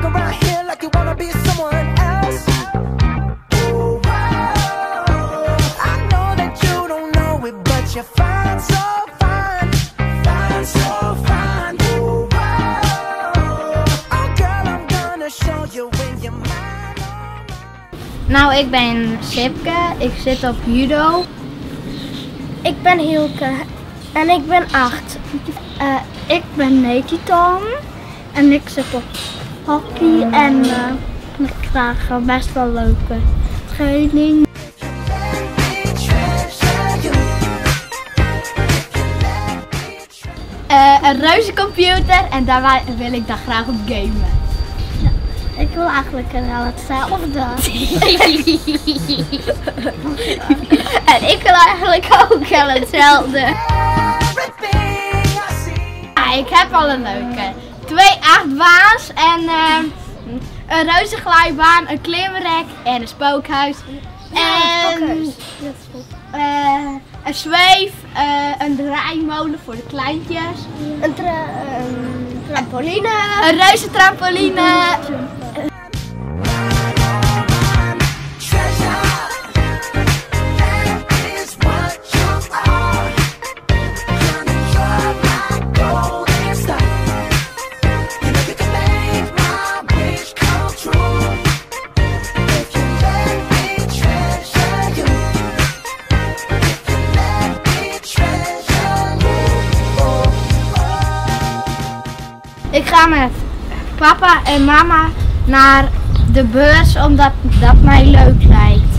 walk around here like you wanna be someone else. Oh, I know that you don't know it, but you're fine, so fine, fine, so fine. Oh, girl, I'm gonna show you when you're mine. Nou, ik ben Sipke, ik zit op judo. Ik ben Hielke en ik ben 8. Ik ben Netiton en ik zit op hockey en ik krijg best wel leuke training. Een reuzencomputer en daar wil ik dan graag op gamen. Ja, ik wil eigenlijk wel hetzelfde. En ik wil eigenlijk ook wel hetzelfde. Ja, ik heb al een leuke. 2 achtbaans en een reuzenglijbaan, een klimrek en een spookhuis. En een zweef, een draaimolen voor de kleintjes. Een trampoline. Een reuzentrampoline. Ik ga met papa en mama naar de beurs omdat dat mij leuk lijkt.